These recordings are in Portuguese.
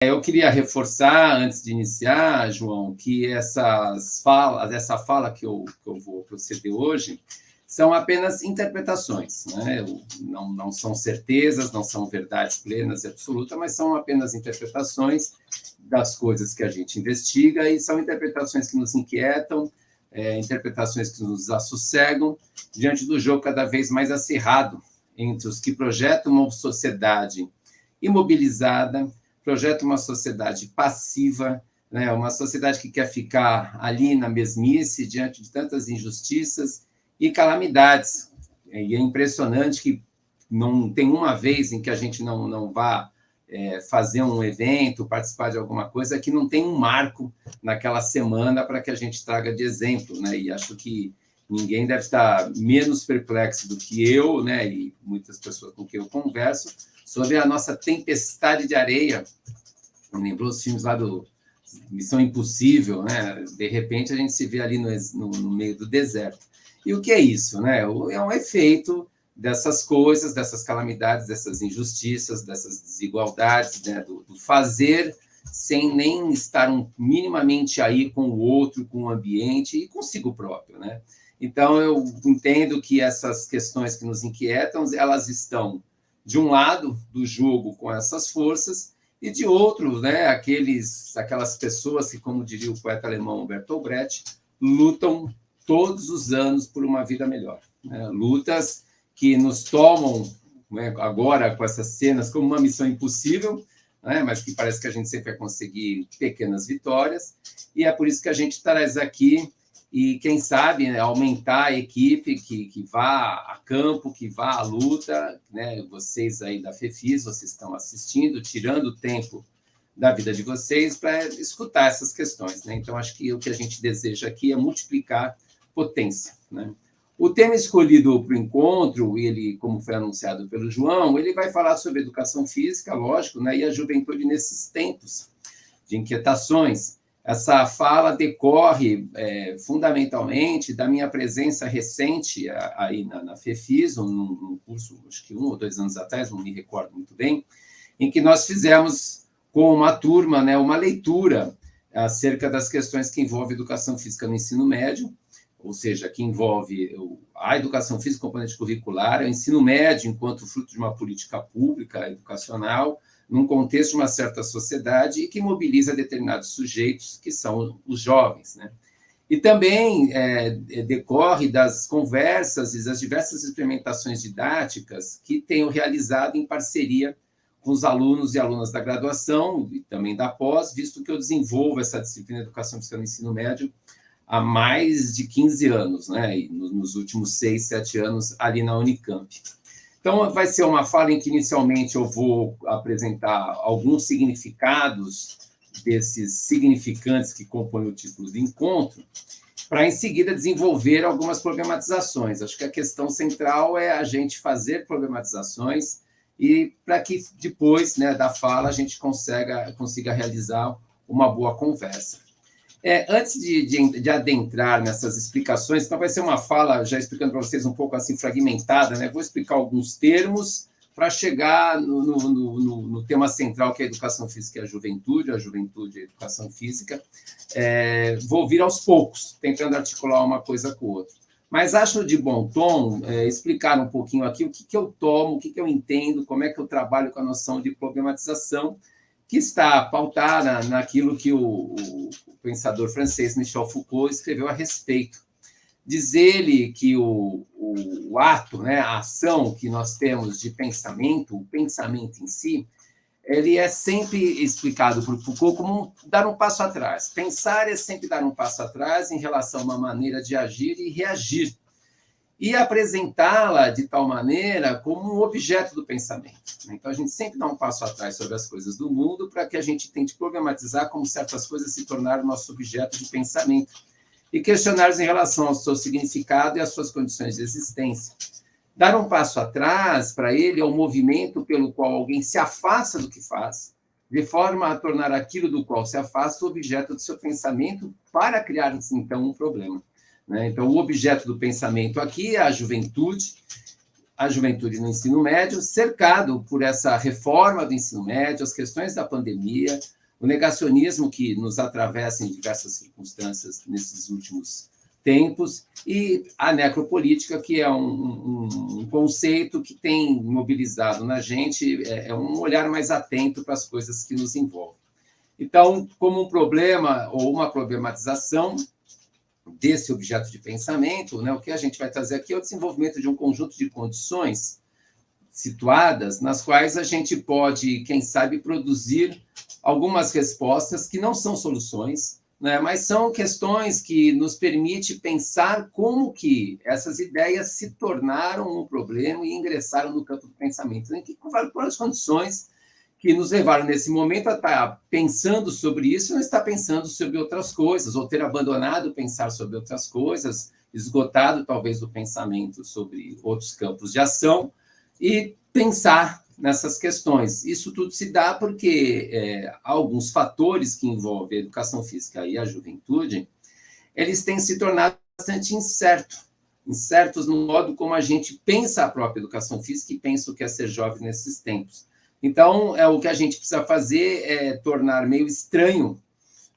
Eu queria reforçar, antes de iniciar, João, que essa fala que eu vou proceder hoje são apenas interpretações, né? Não são certezas, não são verdades plenas e absolutas, mas são apenas interpretações das coisas que a gente investiga, e são interpretações que nos inquietam, interpretações que nos assossegam diante do jogo cada vez mais acirrado entre os que projetam uma sociedade imobilizada, projetam uma sociedade passiva, né? Uma sociedade que quer ficar ali na mesmice diante de tantas injustiças e calamidades. E é impressionante que não tem uma vez em que a gente não vá fazer um evento, participar de alguma coisa, que não tem um marco naquela semana para que a gente traga de exemplo, né? E acho que ninguém deve estar menos perplexo do que eu, né? E muitas pessoas com quem eu converso, sobre a nossa tempestade de areia. Me lembrou os filmes lá do Missão Impossível, né? De repente a gente se vê ali no meio do deserto. E o que é isso, né? É um efeito dessas coisas, dessas calamidades, dessas injustiças, dessas desigualdades, né? Do fazer sem nem estar minimamente aí com o outro, com o ambiente e consigo próprio, né? Então, eu entendo que essas questões que nos inquietam, elas estão, de um lado, do jogo com essas forças, e de outro, né, aquelas pessoas que, como diria o poeta alemão Bertolt Brecht, lutam todos os anos por uma vida melhor, né? Lutas que nos tomam, né, agora com essas cenas como uma missão impossível, né, mas que parece que a gente sempre vai conseguir pequenas vitórias, e é por isso que a gente traz aqui, e quem sabe, né, aumentar a equipe que vá a campo, que vá à luta, né? Vocês aí da FEFIS, vocês estão assistindo, tirando o tempo da vida de vocês para escutar essas questões, né? Então, acho que o que a gente deseja aqui é multiplicar potência, né? O tema escolhido para o encontro, ele, como foi anunciado pelo João, ele vai falar sobre educação física, lógico, né? E a juventude nesses tempos de inquietações. Essa fala decorre fundamentalmente da minha presença recente aí na FEFIS, num curso, acho que 1 ou 2 anos atrás, não me recordo muito bem, em que nós fizemos com uma turma, né, uma leitura acerca das questões que envolvem educação física no ensino médio, ou seja, que envolve a educação física, componente curricular, o ensino médio enquanto fruto de uma política pública educacional, num contexto de uma certa sociedade e que mobiliza determinados sujeitos, que são os jovens, né? E também decorre das conversas e das diversas experimentações didáticas que tenho realizado em parceria com os alunos e alunas da graduação e também da pós, visto que eu desenvolvo essa disciplina de educação física no ensino médio há mais de 15 anos, né? E nos últimos 6, 7 anos ali na Unicamp. Então, vai ser uma fala em que, inicialmente, eu vou apresentar alguns significados desses significantes que compõem o título de encontro, para, em seguida, desenvolver algumas problematizações. Acho que a questão central é a gente fazer problematizações e para que, depois, né, da fala, a gente consiga realizar uma boa conversa. Antes de adentrar nessas explicações, então vai ser uma fala, já explicando para vocês um pouco assim fragmentada, né? Vou explicar alguns termos para chegar no tema central, que é a educação física e a juventude e a educação física. Vou vir aos poucos, tentando articular uma coisa com outra. Mas acho de bom tom explicar um pouquinho aqui o que eu tomo, o que eu entendo, como é que eu trabalho com a noção de problematização, que está pautada naquilo que o pensador francês Michel Foucault escreveu a respeito. Diz ele que o ato, né, a ação que nós temos de pensamento, o pensamento em si, ele é sempre explicado por Foucault como dar um passo atrás. Pensar é sempre dar um passo atrás em relação a uma maneira de agir e reagir, e apresentá-la de tal maneira como um objeto do pensamento. Então, a gente sempre dá um passo atrás sobre as coisas do mundo para que a gente tente problematizar como certas coisas se tornaram nosso objeto de pensamento e questionar-os em relação ao seu significado e às suas condições de existência. Dar um passo atrás, para ele, é um movimento pelo qual alguém se afasta do que faz, de forma a tornar aquilo do qual se afasta o objeto do seu pensamento para criar, então, um problema. Então, o objeto do pensamento aqui é a juventude, a juventude no ensino médio, cercado por essa reforma do ensino médio, as questões da pandemia, o negacionismo que nos atravessa em diversas circunstâncias nesses últimos tempos, e a necropolítica, que é um conceito que tem mobilizado na gente um olhar mais atento para as coisas que nos envolvem. Então, como um problema ou uma problematização desse objeto de pensamento, né, o que a gente vai trazer aqui é o desenvolvimento de um conjunto de condições situadas nas quais a gente pode, quem sabe, produzir algumas respostas que não são soluções, né, mas são questões que nos permitem pensar como que essas ideias se tornaram um problema e ingressaram no campo do pensamento. Né? Quais as condições que nos levaram, nesse momento, a estar pensando sobre isso e não estar pensando sobre outras coisas, ou ter abandonado pensar sobre outras coisas, esgotado, talvez, o pensamento sobre outros campos de ação, e pensar nessas questões. Isso tudo se dá porque alguns fatores que envolvem a educação física e a juventude, eles têm se tornado bastante incertos no modo como a gente pensa a própria educação física e pensa o que é ser jovem nesses tempos. Então, o que a gente precisa fazer é tornar meio estranho,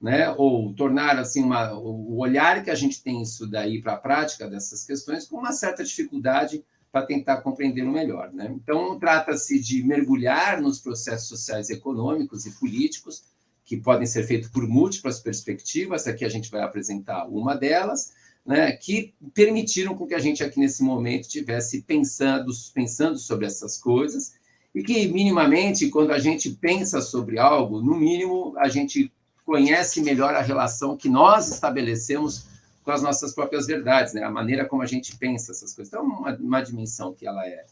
né? Ou tornar assim o olhar que a gente tem isso daí para a prática dessas questões com uma certa dificuldade para tentar compreendê-lo melhor, né? Então, trata-se de mergulhar nos processos sociais, econômicos e políticos, que podem ser feitos por múltiplas perspectivas. Aqui a gente vai apresentar uma delas, né, que permitiram com que a gente aqui nesse momento estivesse pensando sobre essas coisas, e que, minimamente, quando a gente pensa sobre algo, no mínimo, a gente conhece melhor a relação que nós estabelecemos com as nossas próprias verdades, né? A maneira como a gente pensa essas coisas. Então, uma dimensão que ela é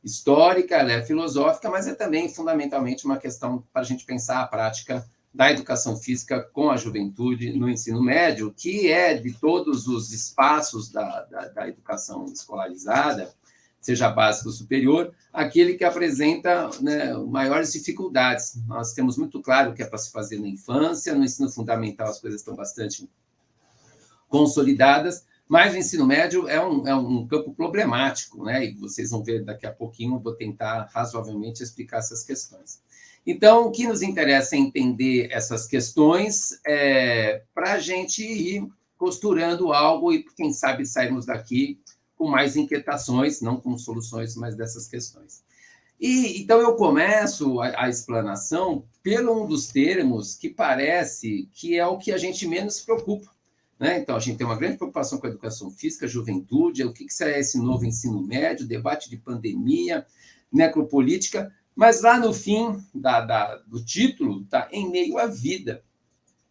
histórica, ela é filosófica, mas é também, fundamentalmente, uma questão para a gente pensar a prática da educação física com a juventude no ensino médio, que é, de todos os espaços da educação escolarizada, seja básico ou superior, aquele que apresenta, né, maiores dificuldades. Nós temos muito claro o que é para se fazer na infância, no ensino fundamental as coisas estão bastante consolidadas, mas o ensino médio é um campo problemático, né? E vocês vão ver daqui a pouquinho, vou tentar razoavelmente explicar essas questões. Então, o que nos interessa é entender essas questões para a gente ir costurando algo e, quem sabe, sairmos daqui com mais inquietações, não com soluções, mas dessas questões. Então, eu começo a explanação pelo um dos termos que parece que é o que a gente menos se preocupa, né? Então, a gente tem uma grande preocupação com a educação física, a juventude, o que será esse novo ensino médio, debate de pandemia, necropolítica, mas lá no fim do título está em meio à vida.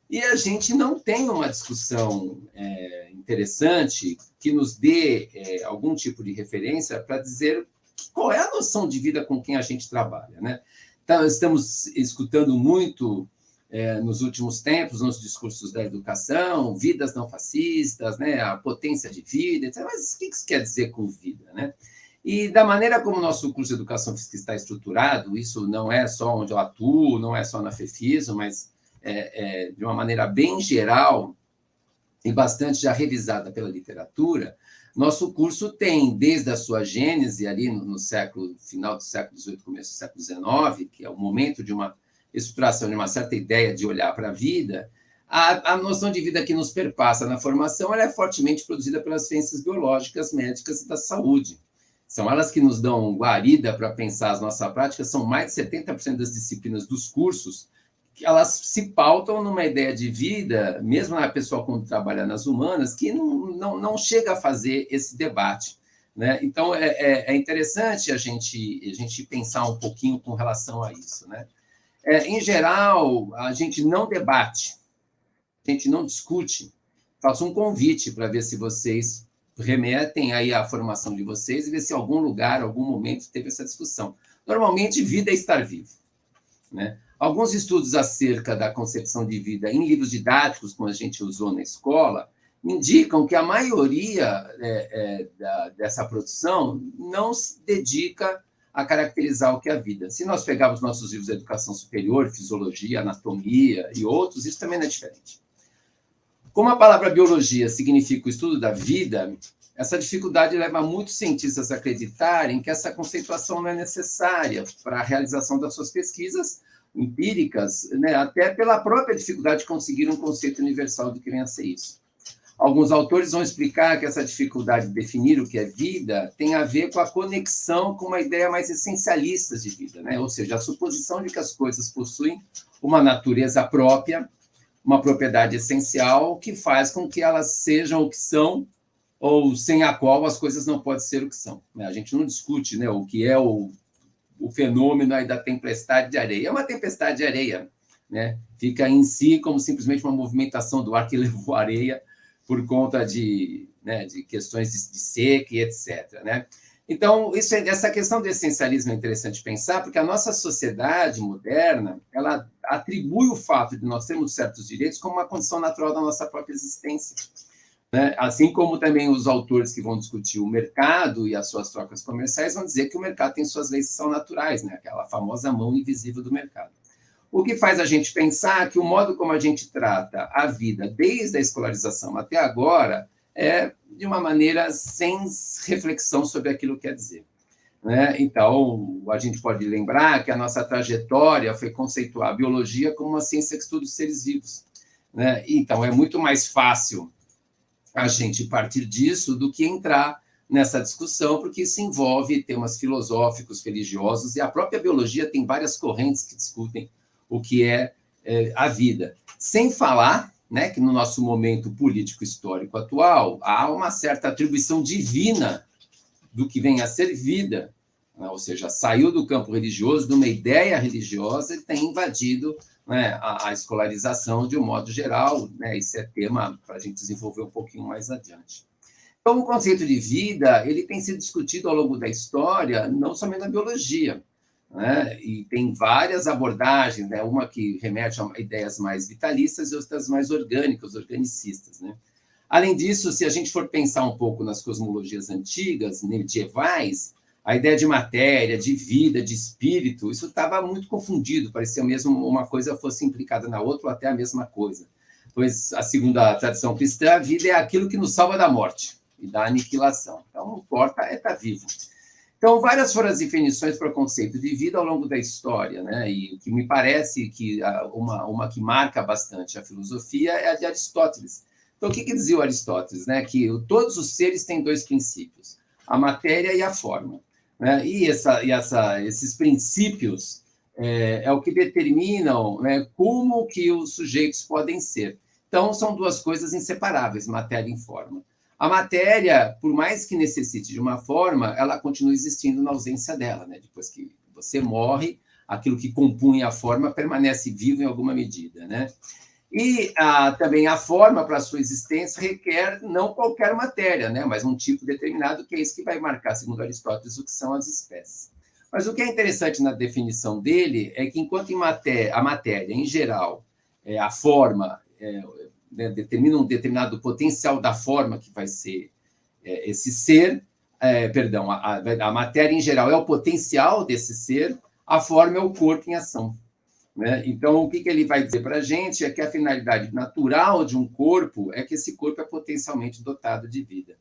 E a gente não tem uma discussão interessante que nos dê algum tipo de referência para dizer qual é a noção de vida com quem a gente trabalha, né? Então, estamos escutando muito nos últimos tempos, nos discursos da educação, vidas não fascistas, né? A potência de vida, etc. Mas o que isso quer dizer com vida, né? E da maneira como o nosso curso de Educação Física está estruturado, isso não é só onde eu atuo, não é só na FEFISO, mas de uma maneira bem geral e bastante já revisada pela literatura, nosso curso tem, desde a sua gênese, ali no final do século XVIII, começo do século XIX, que é o momento de uma estruturação de uma certa ideia de olhar para a vida, a noção de vida que nos perpassa na formação ela é fortemente produzida pelas ciências biológicas, médicas e da saúde. São elas que nos dão guarida para pensar as nossas práticas, são mais de 70% das disciplinas dos cursos, que elas se pautam numa ideia de vida, mesmo a pessoa quando trabalha nas humanas, que não chega a fazer esse debate, né? Então, é interessante a gente pensar um pouquinho com relação a isso, né? Em geral, a gente não debate, a gente não discute. Faço um convite para ver se vocês remetem aí à formação de vocês e ver se em algum lugar, algum momento, teve essa discussão. Normalmente, vida é estar vivo, né? Alguns estudos acerca da concepção de vida em livros didáticos, como a gente usou na escola, indicam que a maioria dessa produção não se dedica a caracterizar o que é a vida. Se nós pegarmos nossos livros de educação superior, fisiologia, anatomia e outros, isso também não é diferente. Como a palavra biologia significa o estudo da vida, essa dificuldade leva muitos cientistas a acreditarem que essa conceituação não é necessária para a realização das suas pesquisas empíricas, né, até pela própria dificuldade de conseguir um conceito universal do que vem a ser isso. Alguns autores vão explicar que essa dificuldade de definir o que é vida tem a ver com a conexão com uma ideia mais essencialista de vida, né? Ou seja, a suposição de que as coisas possuem uma natureza própria, uma propriedade essencial que faz com que elas sejam o que são, ou sem a qual as coisas não podem ser o que são. A gente não discute, né, o que é o fenômeno aí da tempestade de areia. É uma tempestade de areia, né? Fica em si como simplesmente uma movimentação do ar que levou a areia por conta de, né, de questões de seca e etc. Né? Então, essa questão do essencialismo é interessante pensar, porque a nossa sociedade moderna ela atribui o fato de nós termos certos direitos como uma condição natural da nossa própria existência. Né? Assim como também os autores que vão discutir o mercado e as suas trocas comerciais vão dizer que o mercado tem suas leis que são naturais, né? Aquela famosa mão invisível do mercado. O que faz a gente pensar que o modo como a gente trata a vida desde a escolarização até agora é de uma maneira sem reflexão sobre aquilo que quer dizer. Né? Então, a gente pode lembrar que a nossa trajetória foi conceituar a biologia como uma ciência que estuda os seres vivos. Né? Então, é muito mais fácil a gente partir disso do que entrar nessa discussão, porque isso envolve temas filosóficos, religiosos, e a própria biologia tem várias correntes que discutem o que é a vida. Sem falar, né, que no nosso momento político histórico atual há uma certa atribuição divina do que vem a ser vida, né? Ou seja, saiu do campo religioso, de uma ideia religiosa, e tem invadido, né, a escolarização de um modo geral. Né? Esse é tema para a gente desenvolver um pouquinho mais adiante. Então, o conceito de vida ele tem sido discutido ao longo da história, não somente na biologia, né? E tem várias abordagens, né? Uma que remete a ideias mais vitalistas e outras mais orgânicas, organicistas. Né? Além disso, se a gente for pensar um pouco nas cosmologias antigas, medievais, a ideia de matéria, de vida, de espírito, isso estava muito confundido, parecia mesmo uma coisa fosse implicada na outra ou até a mesma coisa. Pois, a segunda a tradição cristã, a vida é aquilo que nos salva da morte e da aniquilação. Então, não importa é estar vivo. Então, várias foram as definições para o conceito de vida ao longo da história, né? E o que me parece que uma que marca bastante a filosofia é a de Aristóteles. Então, o que dizia o Aristóteles? Né? Que todos os seres têm dois princípios, a matéria e a forma. Né? E esses princípios é o que determinam, né, como que os sujeitos podem ser. Então, são duas coisas inseparáveis, matéria e forma. A matéria, por mais que necessite de uma forma, ela continua existindo na ausência dela. Né? Depois que você morre, aquilo que compunha a forma permanece vivo em alguma medida. Né? E também a forma para a sua existência requer não qualquer matéria, né? Mas um tipo determinado, que é isso que vai marcar, segundo Aristóteles, o que são as espécies. Mas o que é interessante na definição dele é que, enquanto a matéria, em geral, a forma... né, determina um determinado potencial da forma que vai ser esse ser, perdão, a matéria em geral é o potencial desse ser, a forma é o corpo em ação. Né? Então, o que ele vai dizer para a gente é que a finalidade natural de um corpo é que esse corpo é potencialmente dotado de vida.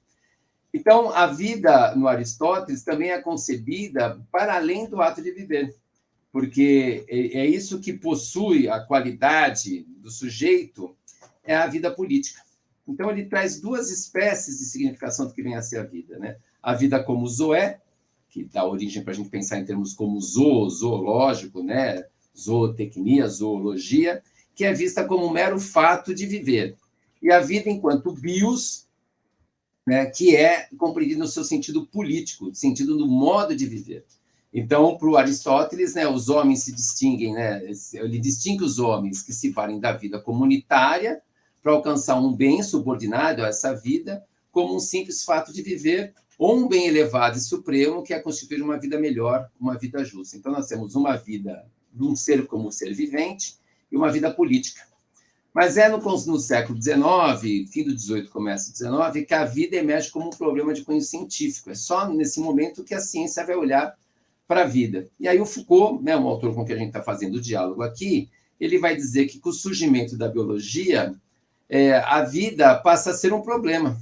Então, a vida no Aristóteles também é concebida para além do ato de viver, porque é isso que possui a qualidade do sujeito, é a vida política. Então, ele traz duas espécies de significação do que vem a ser a vida. Né? A vida como zoé, que dá origem para a gente pensar em termos como zoológico, né? Zootecnia, zoologia, que é vista como um mero fato de viver. E a vida enquanto bios, né, que é compreendido no seu sentido político, sentido do modo de viver. Então, para o Aristóteles, né, os homens se distinguem, né, ele distingue os homens que se valem da vida comunitária para alcançar um bem subordinado a essa vida, como um simples fato de viver, ou um bem elevado e supremo, que é constituir uma vida melhor, uma vida justa. Então, nós temos uma vida de um ser como um ser vivente e uma vida política. Mas é no século XIX, fim do XVIII, começo do XIX, que a vida emerge como um problema de cunho científico. É só nesse momento que a ciência vai olhar para a vida. E aí o Foucault, né, um autor com quem a gente está fazendo o diálogo aqui, ele vai dizer que com o surgimento da biologia, a vida passa a ser um problema.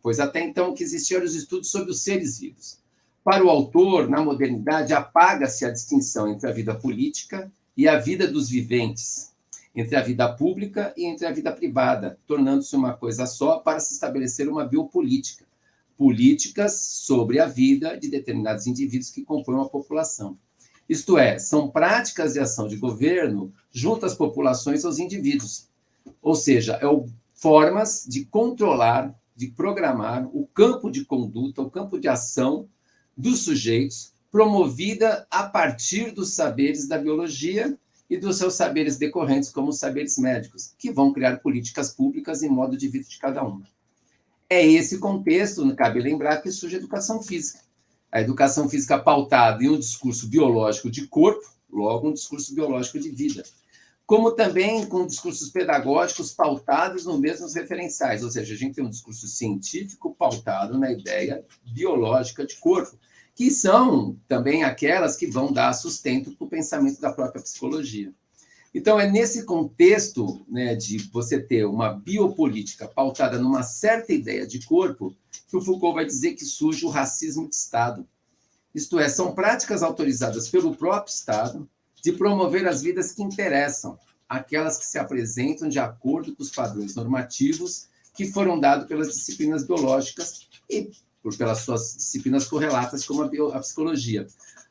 pois até então o que existia eram os estudos sobre os seres vivos. Para o autor, na modernidade, apaga-se a distinção entre a vida política e a vida dos viventes, entre a vida pública e entre a vida privada, tornando-se uma coisa só para se estabelecer uma biopolítica, políticas sobre a vida de determinados indivíduos que compõem uma população. Isto é, são práticas de ação de governo junto às populações aos indivíduos. Ou seja, formas de controlar, de programar o campo de conduta, o campo de ação dos sujeitos, promovida a partir dos saberes da biologia e dos seus saberes decorrentes, como os saberes médicos, que vão criar políticas públicas e modo de vida de cada uma. É esse contexto, cabe lembrar, que surge a educação física. A educação física pautada em um discurso biológico de corpo, logo um discurso biológico de vida. Como também com discursos pedagógicos pautados nos mesmos referenciais, ou seja, a gente tem um discurso científico pautado na ideia biológica de corpo, que são também aquelas que vão dar sustento para o pensamento da própria psicologia. Então, é nesse contexto, né, de você ter uma biopolítica pautada numa certa ideia de corpo, que o Foucault vai dizer que surge o racismo de Estado. Isto é, são práticas autorizadas pelo próprio Estado de promover as vidas que interessam, aquelas que se apresentam de acordo com os padrões normativos que foram dados pelas disciplinas biológicas e pelas suas disciplinas correlatas, como a psicologia.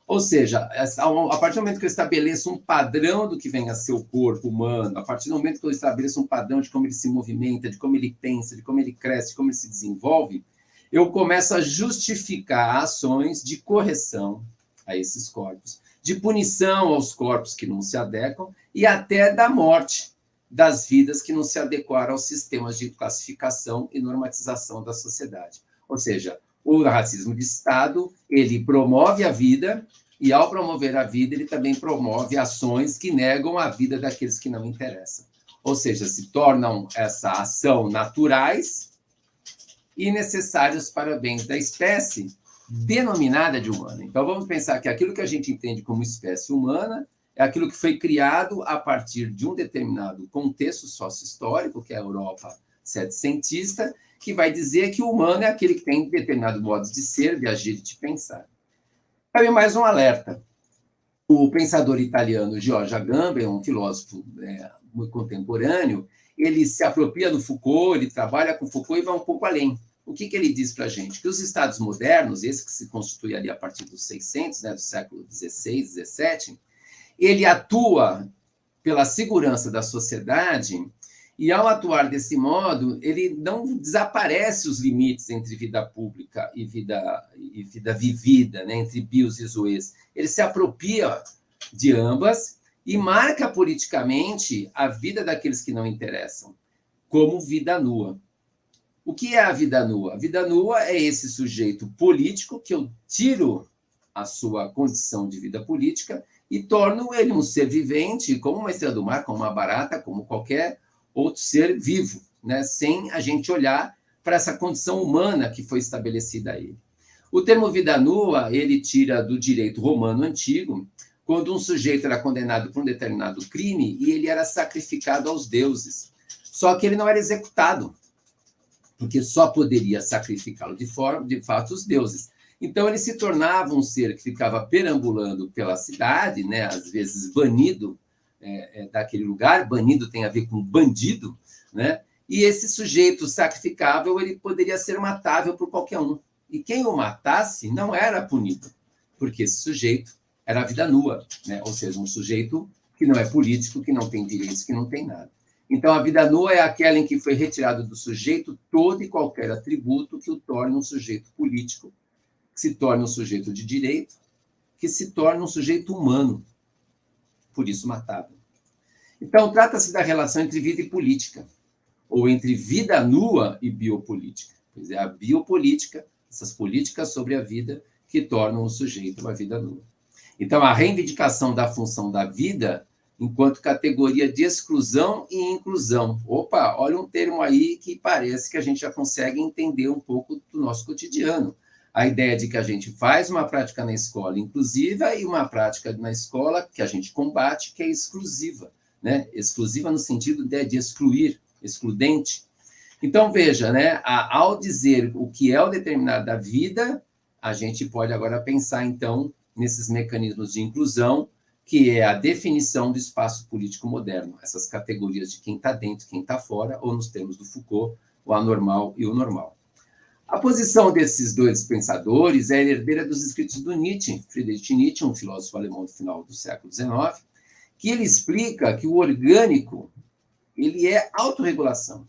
Ou seja, a partir do momento que eu estabeleço um padrão do que vem a ser o corpo humano, a partir do momento que eu estabeleço um padrão de como ele se movimenta, de como ele pensa, de como ele cresce, de como ele se desenvolve, eu começo a justificar ações de correção a esses corpos, de punição aos corpos que não se adequam e até da morte das vidas que não se adequaram aos sistemas de classificação e normatização da sociedade. Ou seja, o racismo de Estado, ele promove a vida e, ao promover a vida, ele também promove ações que negam a vida daqueles que não interessam. Ou seja, se tornam essa ação naturais e necessários para o bem da espécie, denominada de humana. Então, vamos pensar que aquilo que a gente entende como espécie humana é aquilo que foi criado a partir de um determinado contexto sócio-histórico, que é a Europa setecentista, que vai dizer que o humano é aquele que tem determinado modo de ser, de agir e de pensar. Cabe mais um alerta. O pensador italiano Giorgio Agamben, um filósofo muito contemporâneo, ele se apropria do Foucault, ele trabalha com Foucault e vai um pouco além. O que ele diz para a gente? Que os estados modernos, esse que se constitui ali a partir dos 600, né, do século XVI, XVII, ele atua pela segurança da sociedade e, ao atuar desse modo, ele não desaparece os limites entre vida pública e vida vivida, né, entre bios e zoes. Ele se apropria de ambas e marca politicamente a vida daqueles que não interessam, como vida nua. O que é a vida nua? A vida nua é esse sujeito político que eu tiro a sua condição de vida política e torno ele um ser vivente, como uma estrela do mar, como uma barata, como qualquer outro ser vivo, né? Sem a gente olhar para essa condição humana que foi estabelecida a ele. O termo vida nua, ele tira do direito romano antigo, quando um sujeito era condenado por um determinado crime e ele era sacrificado aos deuses. Só que ele não era executado, porque só poderia sacrificá-lo de fato os deuses. Então, ele se tornava um ser que ficava perambulando pela cidade, né? Às vezes banido daquele lugar. Banido tem a ver com bandido, né? E esse sujeito sacrificável, ele poderia ser matável por qualquer um. E quem o matasse não era punido, porque esse sujeito era a vida nua, né? Ou seja, um sujeito que não é político, que não tem direitos, que não tem nada. Então, a vida nua é aquela em que foi retirado do sujeito todo e qualquer atributo que o torne um sujeito político, que se torne um sujeito de direito, que se torne um sujeito humano, por isso matável. Então, trata-se da relação entre vida e política, ou entre vida nua e biopolítica. Pois é, a biopolítica, essas políticas sobre a vida, que tornam o sujeito uma vida nua. Então, a reivindicação da função da vida enquanto categoria de exclusão e inclusão. Opa, olha um termo aí que parece que a gente já consegue entender um pouco do nosso cotidiano. A ideia de que a gente faz uma prática na escola inclusiva e uma prática na escola que a gente combate, que é exclusiva, né? Exclusiva no sentido de excluir, excludente. Então, veja, né, ao dizer o que é o determinado da vida, a gente pode agora pensar, então, nesses mecanismos de inclusão, que é a definição do espaço político moderno, essas categorias de quem está dentro, quem está fora, ou nos termos do Foucault, o anormal e o normal. A posição desses dois pensadores é herdeira dos escritos do Nietzsche, Friedrich Nietzsche, um filósofo alemão do final do século XIX, que ele explica que o orgânico ele é autorregulação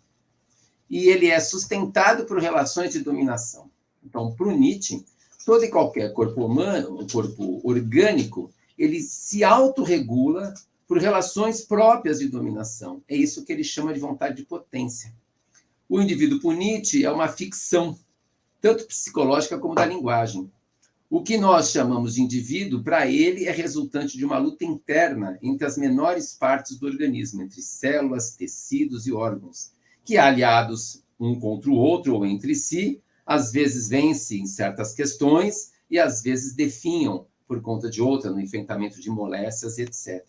e ele é sustentado por relações de dominação. Então, para o Nietzsche, todo e qualquer corpo humano, corpo orgânico, ele se autorregula por relações próprias de dominação. É isso que ele chama de vontade de potência. O indivíduo, por Nietzsche, é uma ficção, tanto psicológica como da linguagem. O que nós chamamos de indivíduo, para ele, é resultante de uma luta interna entre as menores partes do organismo, entre células, tecidos e órgãos, que, aliados um contra o outro ou entre si, às vezes vencem certas questões e às vezes definham por conta de outra, no enfrentamento de moléstias, etc.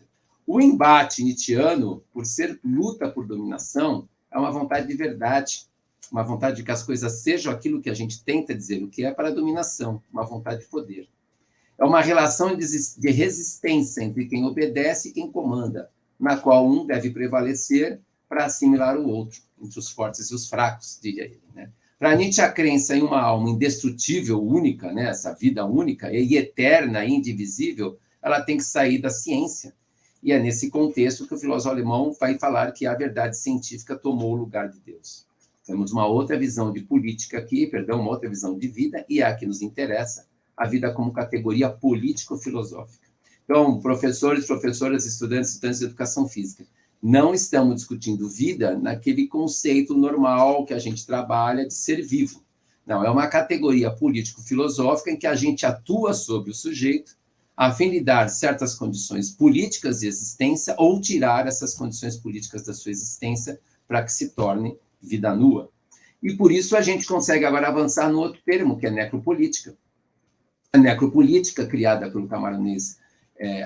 O embate nietzschiano, por ser luta por dominação, é uma vontade de verdade, uma vontade de que as coisas sejam aquilo que a gente tenta dizer o que é para a dominação, uma vontade de poder. É uma relação de resistência entre quem obedece e quem comanda, na qual um deve prevalecer para assimilar o outro, entre os fortes e os fracos, diria ele, né? Para Nietzsche, a crença em uma alma indestrutível, única, né, essa vida única e eterna, indivisível, ela tem que sair da ciência. E é nesse contexto que o filósofo alemão vai falar que a verdade científica tomou o lugar de Deus. Temos uma outra visão de política aqui, perdão, uma outra visão de vida, e é a que nos interessa, a vida como categoria político-filosófica. Então, professores, professoras, estudantes de educação física, não estamos discutindo vida naquele conceito normal que a gente trabalha de ser vivo. Não, é uma categoria político-filosófica em que a gente atua sobre o sujeito a fim de dar certas condições políticas de existência ou tirar essas condições políticas da sua existência para que se torne vida nua. E por isso a gente consegue agora avançar no outro termo, que é necropolítica. A necropolítica, criada pelo camaronês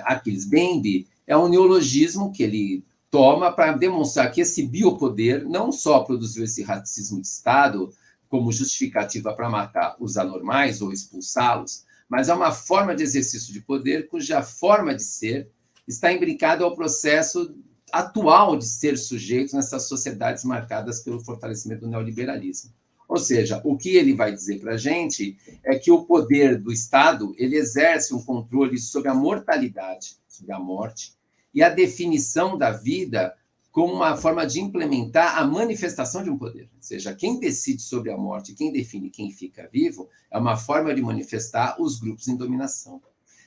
Achilles Bembe, é um neologismo que ele toma para demonstrar que esse biopoder não só produziu esse racismo de Estado como justificativa para matar os anormais ou expulsá-los, mas é uma forma de exercício de poder cuja forma de ser está imbricada ao processo atual de ser sujeito nessas sociedades marcadas pelo fortalecimento do neoliberalismo. Ou seja, o que ele vai dizer para a gente é que o poder do Estado ele exerce um controle sobre a mortalidade, sobre a morte, e a definição da vida como uma forma de implementar a manifestação de um poder. Ou seja, quem decide sobre a morte, quem define quem fica vivo, é uma forma de manifestar os grupos em dominação.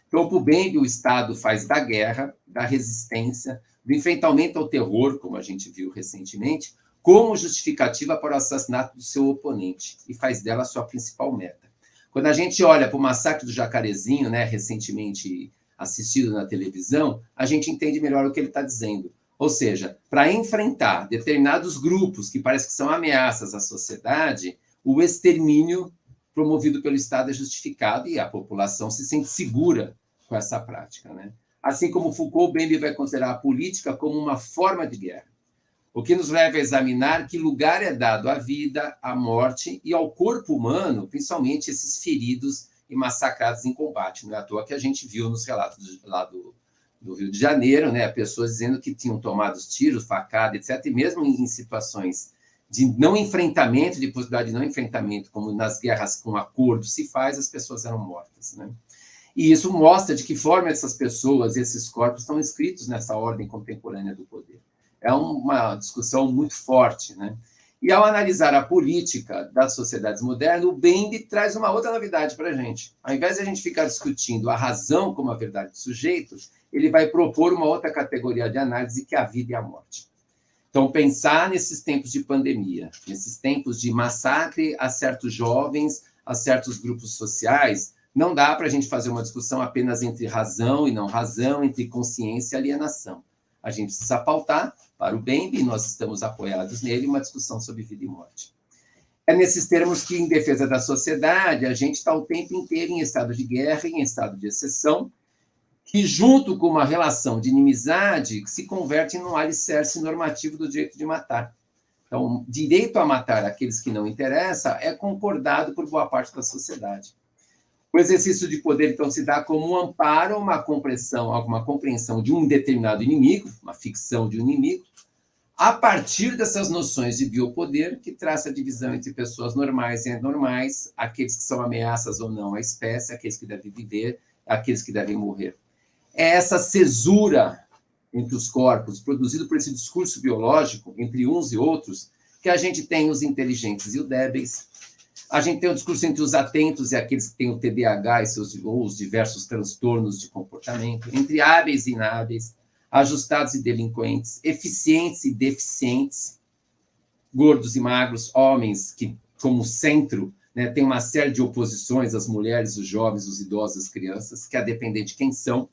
Então, para o Bembe, o Estado faz da guerra, da resistência, do enfrentamento ao terror, como a gente viu recentemente, como justificativa para o assassinato do seu oponente, e faz dela a sua principal meta. Quando a gente olha para o massacre do Jacarezinho, né, recentemente assistido na televisão, a gente entende melhor o que ele está dizendo. Ou seja, para enfrentar determinados grupos que parece que são ameaças à sociedade, o extermínio promovido pelo Estado é justificado e a população se sente segura com essa prática, né? Assim como Foucault, Bembe vai considerar a política como uma forma de guerra, o que nos leva a examinar que lugar é dado à vida, à morte e ao corpo humano, principalmente esses feridos e massacrados em combate. Não é à toa que a gente viu nos relatos lá do Rio de Janeiro, né, pessoas dizendo que tinham tomado tiros, facada, etc., e mesmo em situações de não enfrentamento, de possibilidade de não enfrentamento, como nas guerras com acordo se faz, as pessoas eram mortas, né? E isso mostra de que forma essas pessoas, esses corpos, estão inscritos nessa ordem contemporânea do poder. É uma discussão muito forte, né? E ao analisar a política das sociedades modernas, o Bembe traz uma outra novidade para a gente. Ao invés de a gente ficar discutindo a razão como a verdade do sujeito, ele vai propor uma outra categoria de análise, que é a vida e a morte. Então, pensar nesses tempos de pandemia, nesses tempos de massacre a certos jovens, a certos grupos sociais, não dá para a gente fazer uma discussão apenas entre razão e não razão, entre consciência e alienação. A gente precisa pautar para o Bembe, e nós estamos apoiados nele, uma discussão sobre vida e morte. É nesses termos que, em defesa da sociedade, a gente está o tempo inteiro em estado de guerra, em estado de exceção, que, junto com uma relação de inimizade, se converte num alicerce normativo do direito de matar. Então, direito a matar aqueles que não interessam é concordado por boa parte da sociedade. O exercício de poder, então, se dá como um amparo, uma compreensão de um determinado inimigo, uma ficção de um inimigo, a partir dessas noções de biopoder, que traça a divisão entre pessoas normais e anormais, aqueles que são ameaças ou não à espécie, aqueles que devem viver, aqueles que devem morrer. É essa cesura entre os corpos, produzido por esse discurso biológico, entre uns e outros, que a gente tem os inteligentes e os débeis, a gente tem o discurso entre os atentos e aqueles que têm o TDAH ou os diversos transtornos de comportamento, entre hábeis e inábeis, ajustados e delinquentes, eficientes e deficientes, gordos e magros, homens que, como centro, né, tem uma série de oposições às mulheres, os jovens, os idosos, as crianças, que, a depender de quem são,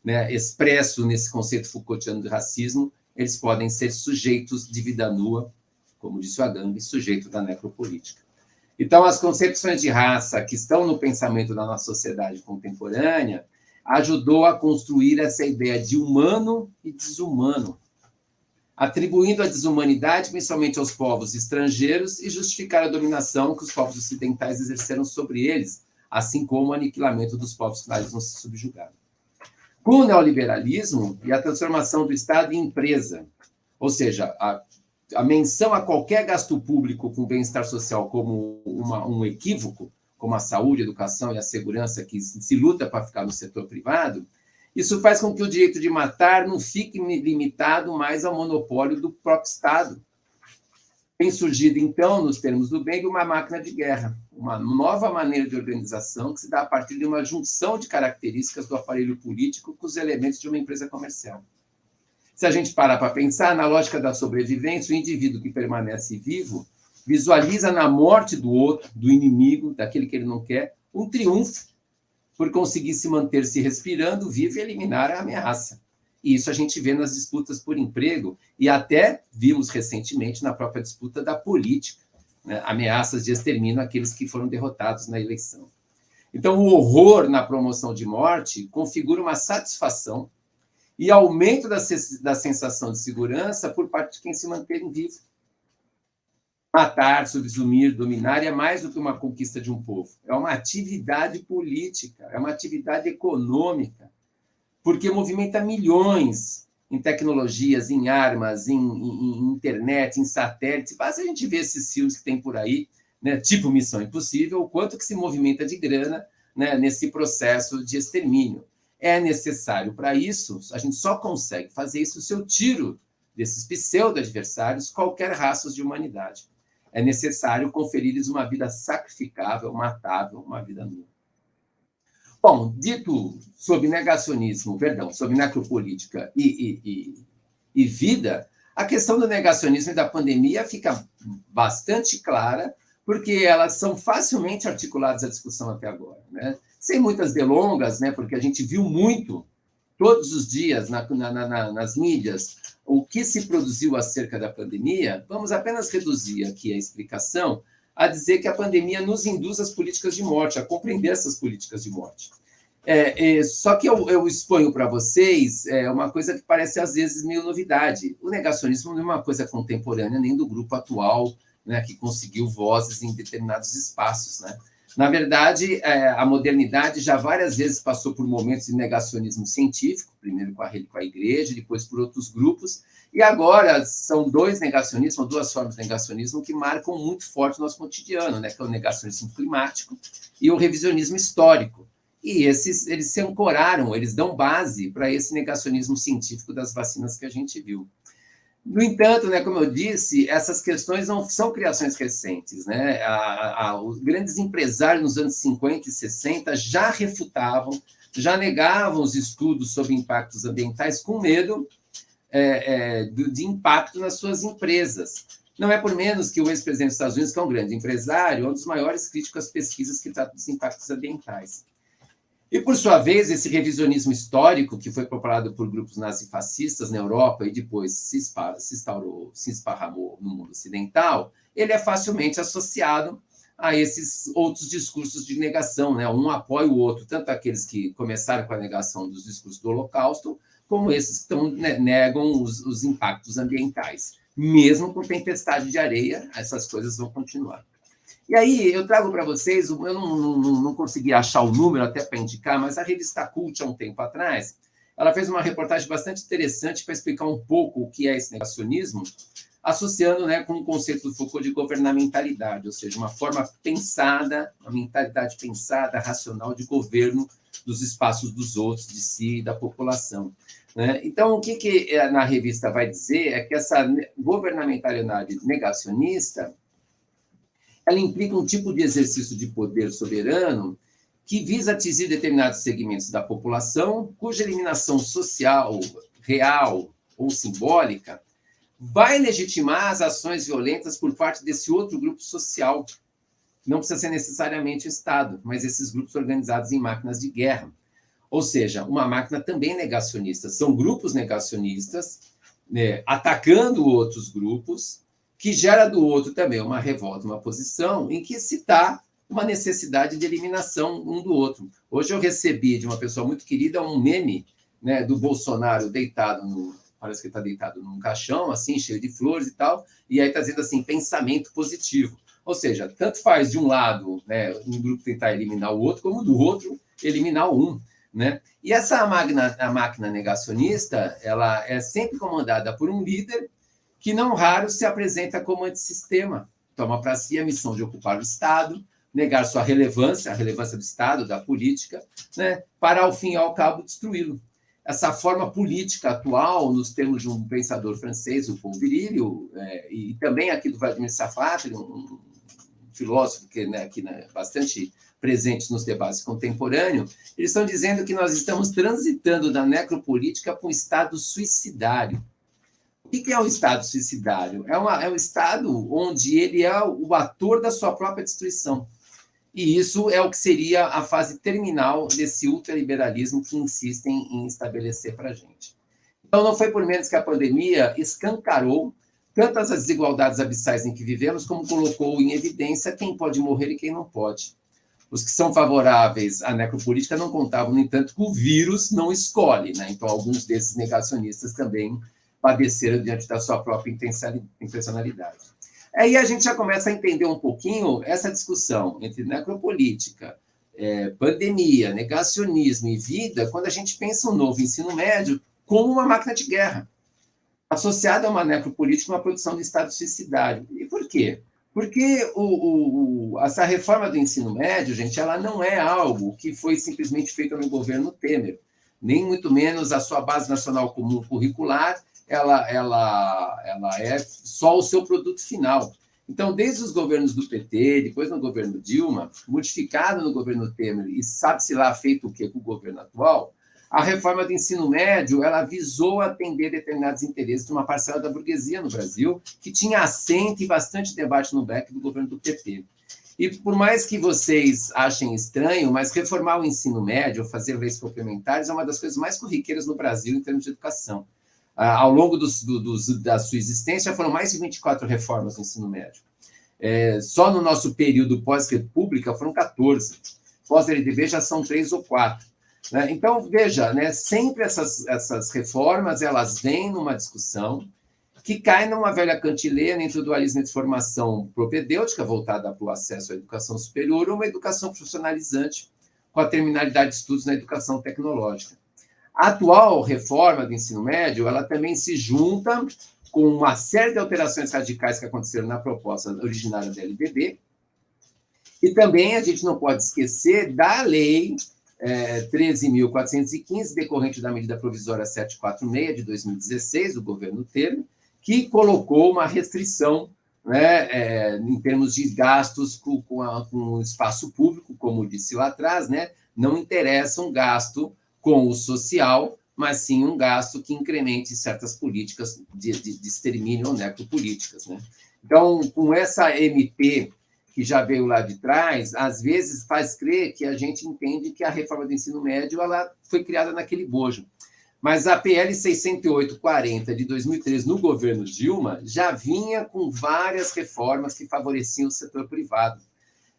né, expresso nesse conceito Foucaultiano de racismo, eles podem ser sujeitos de vida nua, como disse o Agamben, sujeito da necropolítica. Então, as concepções de raça que estão no pensamento da nossa sociedade contemporânea ajudou a construir essa ideia de humano e desumano, atribuindo a desumanidade principalmente aos povos estrangeiros e justificar a dominação que os povos ocidentais exerceram sobre eles, assim como o aniquilamento dos povos que eles não se subjugaram. Com o neoliberalismo e a transformação do Estado em empresa, ou seja, a menção a qualquer gasto público com bem-estar social como um equívoco, como a saúde, a educação e a segurança, que se luta para ficar no setor privado, isso faz com que o direito de matar não fique limitado mais ao monopólio do próprio Estado. Tem surgido, então, nos termos do Bem, uma máquina de guerra, uma nova maneira de organização que se dá a partir de uma junção de características do aparelho político com os elementos de uma empresa comercial. Se a gente parar para pensar, na lógica da sobrevivência, o indivíduo que permanece vivo visualiza na morte do outro, do inimigo, daquele que ele não quer, um triunfo por conseguir se manter se respirando, vivo e eliminar a ameaça. E isso a gente vê nas disputas por emprego e até vimos recentemente na própria disputa da política, né? Ameaças de extermínio àqueles que foram derrotados na eleição. Então, o horror na promoção de morte configura uma satisfação e aumento da sensação de segurança por parte de quem se mantém vivo. Matar, subsumir, dominar é mais do que uma conquista de um povo. É uma atividade política, é uma atividade econômica, porque movimenta milhões em tecnologias, em armas, em internet, em satélite. Basta a gente ver esses filmes que tem por aí, né, tipo Missão Impossível, o quanto que se movimenta de grana, né, nesse processo de extermínio. É necessário para isso, a gente só consegue fazer isso se eu tiro desses pseudo-adversários qualquer raça de humanidade. É necessário conferir-lhes uma vida sacrificável, matável, uma vida nua. Bom, dito sobre negacionismo, sobre necropolítica e vida, a questão do negacionismo e da pandemia fica bastante clara, porque elas são facilmente articuladas à discussão até agora, né? Sem muitas delongas, né? Porque a gente viu muito, todos os dias, nas mídias, o que se produziu acerca da pandemia. Vamos apenas reduzir aqui a explicação a dizer que a pandemia nos induz às políticas de morte, a compreender essas políticas de morte. Só que eu exponho para vocês uma coisa que parece, às vezes, meio novidade. O negacionismo não é uma coisa contemporânea nem do grupo atual, né, que conseguiu vozes em determinados espaços, né? Na verdade, a modernidade já várias vezes passou por momentos de negacionismo científico, primeiro com a Igreja, depois por outros grupos, e agora são duas formas de negacionismo que marcam muito forte o nosso cotidiano, né, que é o negacionismo climático e o revisionismo histórico. E eles se ancoraram, eles dão base para esse negacionismo científico das vacinas que a gente viu. No entanto, né, como eu disse, essas questões não são criações recentes, né? Os grandes empresários nos anos 50 e 60 já refutavam, já negavam os estudos sobre impactos ambientais com medo de impacto nas suas empresas. Não é por menos que o ex-presidente dos Estados Unidos, que é um grande empresário, é um dos maiores críticos às pesquisas que tratam dos impactos ambientais. E, por sua vez, esse revisionismo histórico, que foi propalado por grupos nazifascistas na Europa e depois se esparramou no mundo ocidental, ele é facilmente associado a esses outros discursos de negação, né? Um apoia o outro, tanto aqueles que começaram com a negação dos discursos do Holocausto, como esses que negam os impactos ambientais. mesmo com tempestade de areia, essas coisas vão continuar. E aí, eu trago para vocês, eu não consegui achar o número até para indicar, mas a revista Cult, há um tempo atrás, ela fez uma reportagem bastante interessante para explicar um pouco o que é esse negacionismo, associando, né, com o conceito do Foucault de governamentalidade, ou seja, uma forma pensada, uma mentalidade pensada, racional de governo dos espaços dos outros, de si e da população. Né? Então, o que na revista vai dizer é que essa governamentalidade negacionista ela implica um tipo de exercício de poder soberano que visa atingir determinados segmentos da população, cuja eliminação social, real ou simbólica vai legitimar as ações violentas por parte desse outro grupo social. Não precisa ser necessariamente o Estado, mas esses grupos organizados em máquinas de guerra. Ou seja, uma máquina também negacionista. São grupos negacionistas, né, atacando outros grupos, que gera do outro também uma revolta, uma posição em que se está uma necessidade de eliminação um do outro. Hoje eu recebi de uma pessoa muito querida um meme, né, do Bolsonaro deitado parece que está deitado num caixão, assim, cheio de flores e tal, e aí está dizendo assim, pensamento positivo. Ou seja, tanto faz de um lado, né, um grupo tentar eliminar o outro, como do outro eliminar um. Né? E a máquina negacionista, ela é sempre comandada por um líder que não raro se apresenta como antissistema, toma para si a missão de ocupar o Estado, negar sua relevância, a relevância do Estado, da política, né, para, ao fim e ao cabo, destruí-lo. Essa forma política atual, nos termos de um pensador francês, o Paul Virilio, e também aqui do Vladimir Safatli, um filósofo que, né, bastante presente nos debates contemporâneos, eles estão dizendo que nós estamos transitando da necropolítica para um estado suicidário. O que é um estado suicidário? É um estado onde ele é o ator da sua própria destruição. E isso é o que seria a fase terminal desse ultraliberalismo que insistem em estabelecer para a gente. Então, não foi por menos que a pandemia escancarou tantas as desigualdades abissais em que vivemos, como colocou em evidência quem pode morrer e quem não pode. Os que são favoráveis à necropolítica não contavam, no entanto, que o vírus não escolhe. Né? Então, alguns desses negacionistas também padeceram diante da sua própria intencionalidade. Aí a gente já começa a entender um pouquinho essa discussão entre necropolítica, pandemia, negacionismo e vida, quando a gente pensa um novo ensino médio como uma máquina de guerra, associada a uma necropolítica, uma produção de estado suicidário. E por quê? Porque essa reforma do ensino médio, gente, ela não é algo que foi simplesmente feito no governo Temer, nem muito menos a sua base nacional comum curricular, ela é só o seu produto final. Então, desde os governos do PT, depois no governo Dilma, modificado no governo Temer, e sabe-se lá feito o que com o governo atual, a reforma do ensino médio ela visou atender determinados interesses de uma parcela da burguesia no Brasil, que tinha assento e bastante debate no BEC do governo do PT. E por mais que vocês achem estranho, mas reformar o ensino médio, fazer leis complementares, é uma das coisas mais corriqueiras no Brasil em termos de educação. Ao longo da sua existência, foram mais de 24 reformas no ensino médio. Só no nosso período pós-república foram 14. Pós-LDB já são 3 ou 4. Né? Então, veja, né, sempre essas reformas elas vêm numa discussão que cai numa velha cantilena entre o dualismo de formação propedêutica, voltada para o acesso à educação superior, ou uma educação profissionalizante, com a terminalidade de estudos na educação tecnológica. A atual reforma do ensino médio, ela também se junta com uma série de alterações radicais que aconteceram na proposta originária da LDB, e também a gente não pode esquecer da lei 13.415, decorrente da medida provisória 746 de 2016, do governo Temer, que colocou uma restrição, né, em termos de gastos com o espaço público, como disse lá atrás, né, não interessa um gasto com o social, mas sim um gasto que incremente certas políticas de extermínio ou necropolíticas. Né? Então, com essa MP que já veio lá de trás, às vezes faz crer que a gente entende que a reforma do ensino médio ela foi criada naquele bojo. Mas a PL 6840 de 2013, no governo Dilma, já vinha com várias reformas que favoreciam o setor privado.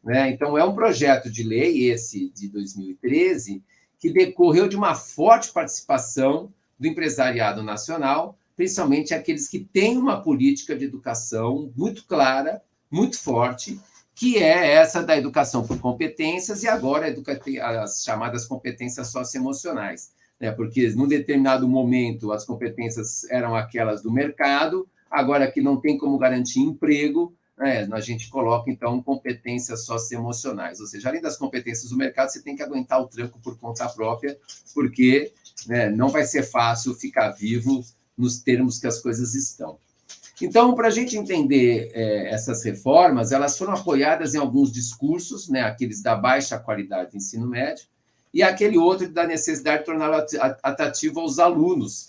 Né? Então, é um projeto de lei, esse de 2013, que decorreu de uma forte participação do empresariado nacional, principalmente aqueles que têm uma política de educação muito clara, muito forte, que é essa da educação por competências e agora as chamadas competências socioemocionais, né? Porque num determinado momento as competências eram aquelas do mercado, agora que não tem como garantir emprego, né, a gente coloca, então, competências socioemocionais, ou seja, além das competências do mercado, você tem que aguentar o tranco por conta própria, porque, né, não vai ser fácil ficar vivo nos termos que as coisas estão. Então, para a gente entender essas reformas, elas foram apoiadas em alguns discursos, né, aqueles da baixa qualidade do ensino médio, e aquele outro da necessidade de torná-lo atrativo aos alunos,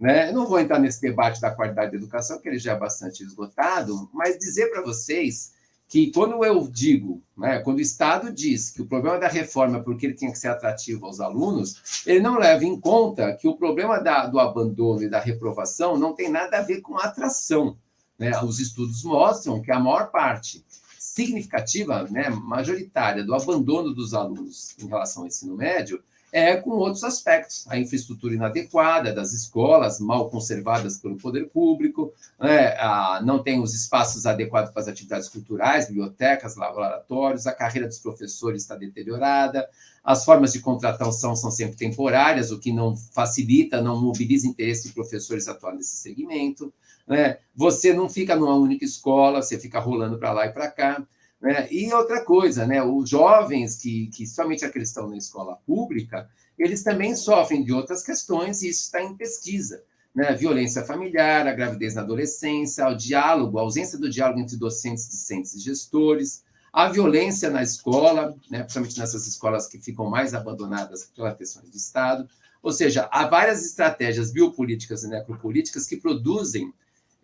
né? Eu não vou entrar nesse debate da qualidade da educação, que ele já é bastante esgotado, mas dizer para vocês que quando eu digo, né, quando o Estado diz que o problema da reforma é porque ele tinha que ser atrativo aos alunos, ele não leva em conta que o problema do abandono e da reprovação não tem nada a ver com a atração, né? Os estudos mostram que a maior parte significativa, né, majoritária, do abandono dos alunos em relação ao ensino médio é com outros aspectos, a infraestrutura inadequada das escolas, mal conservadas pelo poder público, né, não tem os espaços adequados para as atividades culturais, bibliotecas, laboratórios, a carreira dos professores está deteriorada, as formas de contratação são sempre temporárias, o que não facilita, não mobiliza interesse de professores atuar nesse segmento, né? Você não fica numa única escola, você fica rolando para lá e para cá, né? E outra coisa, né? Os jovens, que somente aqueles que estão na escola pública, eles também sofrem de outras questões, e isso está em pesquisa, né? Violência familiar, a gravidez na adolescência, o diálogo, a ausência do diálogo entre docentes, discentes e gestores, a violência na escola, né? Principalmente nessas escolas que ficam mais abandonadas pelas questões de Estado. Ou seja, há várias estratégias biopolíticas e necropolíticas que produzem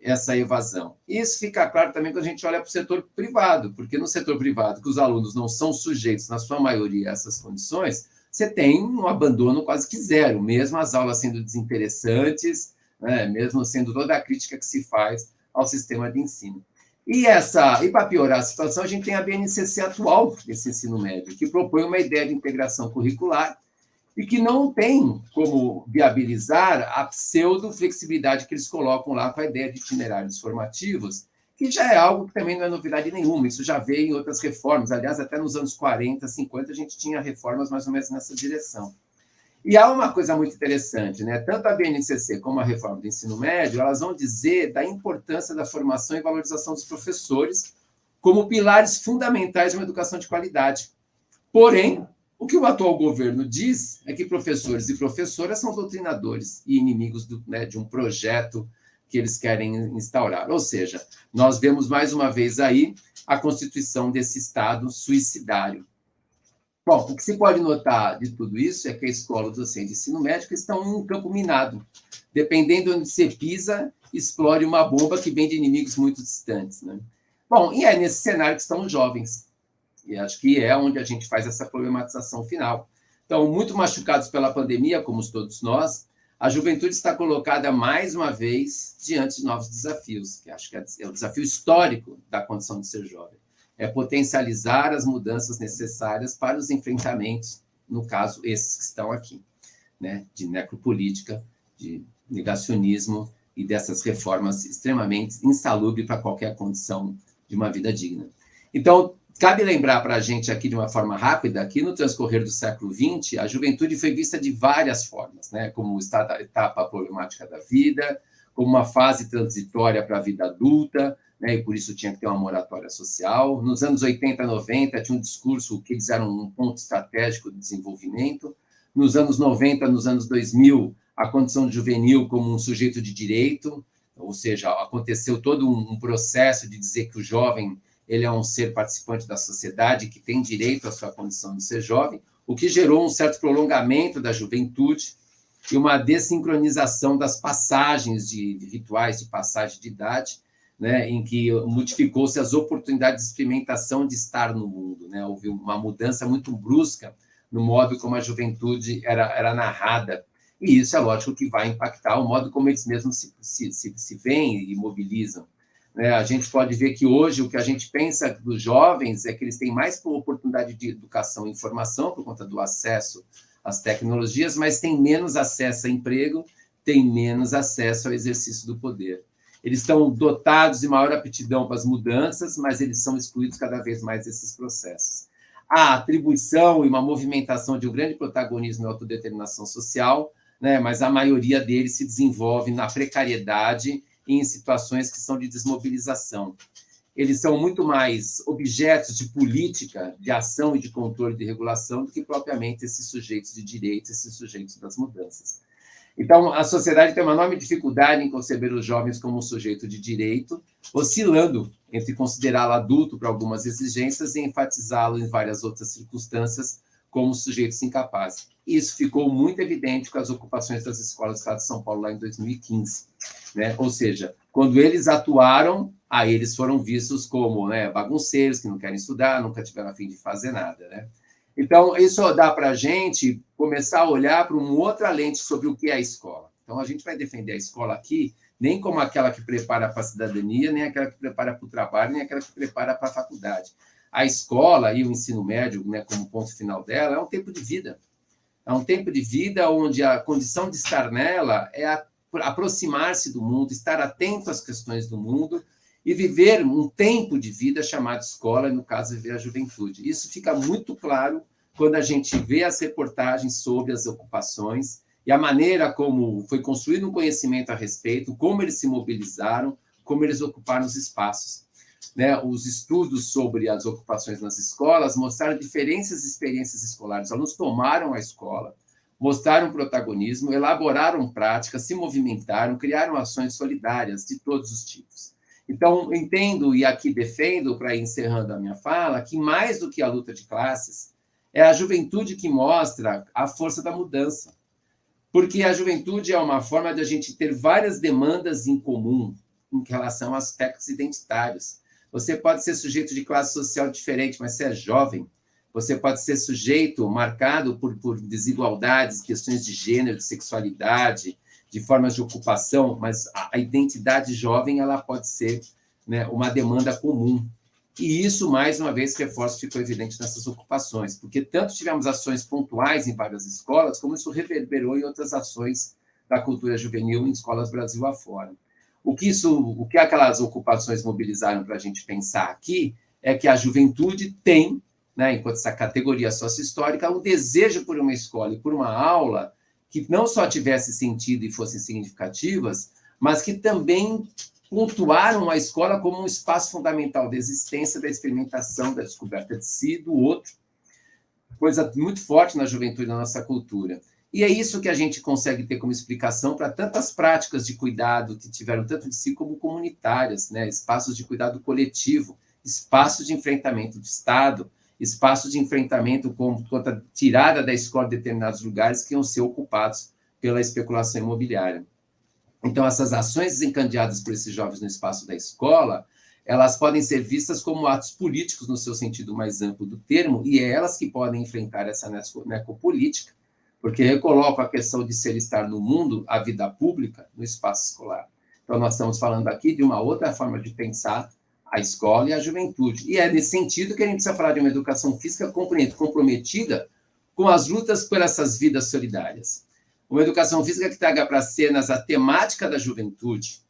essa evasão. Isso fica claro também quando a gente olha para o setor privado, porque no setor privado, que os alunos não são sujeitos, na sua maioria, a essas condições, você tem um abandono quase que zero, mesmo as aulas sendo desinteressantes, né, mesmo sendo toda a crítica que se faz ao sistema de ensino. E para piorar a situação, a gente tem a BNCC atual desse ensino médio, que propõe uma ideia de integração curricular e que não tem como viabilizar a pseudo-flexibilidade que eles colocam lá com a ideia de itinerários formativos, que já é algo que também não é novidade nenhuma, isso já veio em outras reformas, aliás, até nos anos 40, 50, a gente tinha reformas mais ou menos nessa direção. E há uma coisa muito interessante, né? Tanto a BNCC como a reforma do ensino médio, elas vão dizer da importância da formação e valorização dos professores como pilares fundamentais de uma educação de qualidade. Porém, o que o atual governo diz é que professores e professoras são doutrinadores e inimigos de um projeto que eles querem instaurar. Ou seja, nós vemos mais uma vez aí a constituição desse Estado suicidário. Bom, o que se pode notar de tudo isso é que a escola, o docente de ensino médio estão em um campo minado. Dependendo de onde você pisa, explode uma bomba que vem de inimigos muito distantes, né? Bom, e é nesse cenário que estão os jovens. E acho que é onde a gente faz essa problematização final. Então, muito machucados pela pandemia, como todos nós, a juventude está colocada, mais uma vez, diante de novos desafios, que acho que é o desafio histórico da condição de ser jovem. É potencializar as mudanças necessárias para os enfrentamentos, no caso, esses que estão aqui, né? De necropolítica, de negacionismo e dessas reformas extremamente insalubres para qualquer condição de uma vida digna. Então, cabe lembrar para a gente aqui de uma forma rápida que no transcorrer do século XX, a juventude foi vista de várias formas, né? Como etapa problemática da vida, como uma fase transitória para a vida adulta, né? E por isso tinha que ter uma moratória social. Nos anos 80, 90, tinha um discurso que eles eram um ponto estratégico de desenvolvimento. Nos anos 90, nos anos 2000, a condição juvenil como um sujeito de direito, ou seja, aconteceu todo um processo de dizer que o jovem ele é um ser participante da sociedade que tem direito à sua condição de ser jovem, o que gerou um certo prolongamento da juventude e uma dessincronização das passagens de rituais de passagem de idade, né, em que modificou-se as oportunidades de experimentação de estar no mundo, né? Houve uma mudança muito brusca no modo como a juventude era narrada, e isso é lógico que vai impactar o modo como eles mesmos se veem e mobilizam. A gente pode ver que hoje o que a gente pensa dos jovens é que eles têm mais oportunidade de educação e informação por conta do acesso às tecnologias, mas têm menos acesso a emprego, têm menos acesso ao exercício do poder. Eles estão dotados de maior aptidão para as mudanças, mas eles são excluídos cada vez mais desses processos. Há atribuição e uma movimentação de um grande protagonismo e autodeterminação social, né, mas a maioria deles se desenvolve na precariedade e em situações que são de desmobilização. Eles são muito mais objetos de política, de ação e de controle de regulação do que propriamente esses sujeitos de direitos, esses sujeitos das mudanças. Então, a sociedade tem uma enorme dificuldade em conceber os jovens como um sujeito de direito, oscilando entre considerá-lo adulto para algumas exigências e enfatizá-lo em várias outras circunstâncias como sujeitos incapazes. Isso ficou muito evidente com as ocupações das escolas do Estado de São Paulo lá em 2015. Né? Ou seja, quando eles atuaram, aí eles foram vistos como, né, bagunceiros, que não querem estudar, nunca tiveram a fim de fazer nada. Né? Então, isso dá para a gente começar a olhar para uma outra lente sobre o que é a escola. Então, a gente vai defender a escola aqui nem como aquela que prepara para a cidadania, nem aquela que prepara para o trabalho, nem aquela que prepara para a faculdade. A escola e o ensino médio, né, como ponto final dela, é um tempo de vida. É um tempo de vida onde a condição de estar nela é aproximar-se do mundo, estar atento às questões do mundo e viver um tempo de vida chamado escola, e, no caso, viver a juventude. Isso fica muito claro quando a gente vê as reportagens sobre as ocupações e a maneira como foi construído um conhecimento a respeito, como eles se mobilizaram, como eles ocuparam os espaços. Né? Os estudos sobre as ocupações nas escolas mostraram diferentes experiências escolares. Os alunos tomaram a escola, mostraram protagonismo, elaboraram práticas, se movimentaram, criaram ações solidárias de todos os tipos. Então, entendo e aqui defendo, para ir encerrando a minha fala, que mais do que a luta de classes, é a juventude que mostra a força da mudança. Porque a juventude é uma forma de a gente ter várias demandas em comum em relação a aspectos identitários. Você pode ser sujeito de classe social diferente, mas você é jovem. Você pode ser sujeito marcado por desigualdades, questões de gênero, de sexualidade, de formas de ocupação, mas a identidade jovem ela pode ser, né, uma demanda comum. E isso, mais uma vez, reforço, ficou evidente nessas ocupações, porque tanto tivemos ações pontuais em várias escolas, como isso reverberou em outras ações da cultura juvenil em escolas Brasil afora. O que aquelas ocupações mobilizaram para a gente pensar aqui é que a juventude tem, né, enquanto essa categoria sócio-histórica, um desejo por uma escola e por uma aula que não só tivesse sentido e fossem significativas, mas que também pontuaram a escola como um espaço fundamental da existência, da experimentação, da descoberta de si, do outro, coisa muito forte na juventude da nossa cultura. E é isso que a gente consegue ter como explicação para tantas práticas de cuidado que tiveram tanto de si como comunitárias, né? Espaços de cuidado coletivo, espaços de enfrentamento do Estado, espaços de enfrentamento contra a tirada da escola de determinados lugares que iam ser ocupados pela especulação imobiliária. Então, essas ações desencadeadas por esses jovens no espaço da escola, elas podem ser vistas como atos políticos no seu sentido mais amplo do termo, e é elas que podem enfrentar essa necropolítica, porque recolocam a questão de ser estar no mundo, a vida pública, no espaço escolar. Então, nós estamos falando aqui de uma outra forma de pensar a escola e a juventude. E é nesse sentido que a gente precisa falar de uma educação física comprometida com as lutas por essas vidas solidárias. Uma educação física que traga para as cenas a temática da juventude,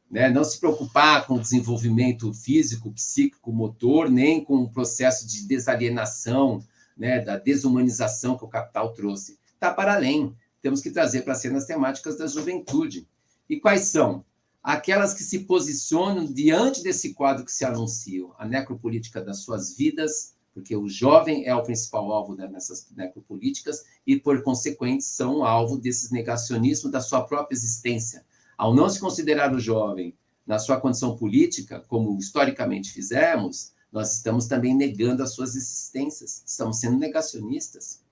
né? Não se preocupar com o desenvolvimento físico, psíquico, motor, nem com o processo de desalienação, né, da desumanização que o capital trouxe. Está para além. Temos que trazer para as cenas temáticas da juventude. E quais são? Aquelas que se posicionam diante desse quadro que se anunciam, a necropolítica das suas vidas, porque o jovem é o principal alvo nessas necropolíticas e, por consequente, são alvo desses negacionismos da sua própria existência. Ao não se considerar o jovem na sua condição política, como historicamente fizemos, nós estamos também negando as suas existências, estamos sendo negacionistas.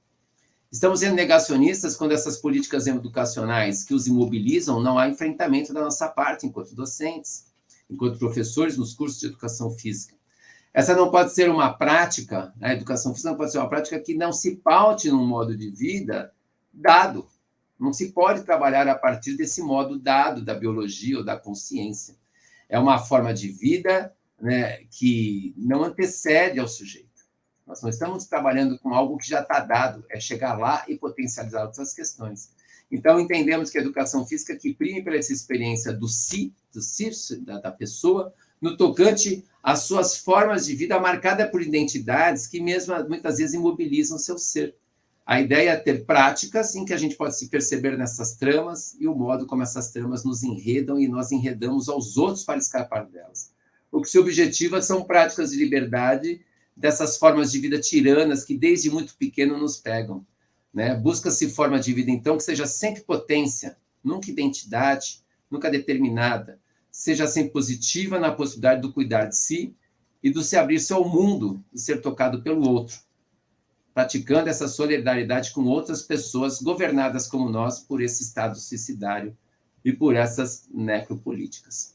Estamos sendo negacionistas quando essas políticas educacionais que os imobilizam, não há enfrentamento da nossa parte, enquanto docentes, enquanto professores nos cursos de educação física. Essa não pode ser uma prática, a educação física não pode ser uma prática que não se paute num modo de vida dado. Não se pode trabalhar a partir desse modo dado da biologia ou da consciência. É uma forma de vida, né, que não antecede ao sujeito. Nós não estamos trabalhando com algo que já está dado, é chegar lá e potencializar outras questões. Então, entendemos que a educação física que prime pela essa experiência do si, da pessoa, no tocante às suas formas de vida marcada por identidades que mesmo muitas vezes imobilizam seu ser. A ideia é ter práticas em que a gente pode se perceber nessas tramas e o modo como essas tramas nos enredam e nós enredamos aos outros para escapar delas. O que se objetiva são práticas de liberdade dessas formas de vida tiranas que desde muito pequeno nos pegam. Né? Busca-se forma de vida, então, que seja sempre potência, nunca identidade, nunca determinada, seja sempre positiva na possibilidade do cuidar de si e do se abrir-se ao mundo e ser tocado pelo outro, praticando essa solidariedade com outras pessoas governadas como nós por esse estado suicidário e por essas necropolíticas.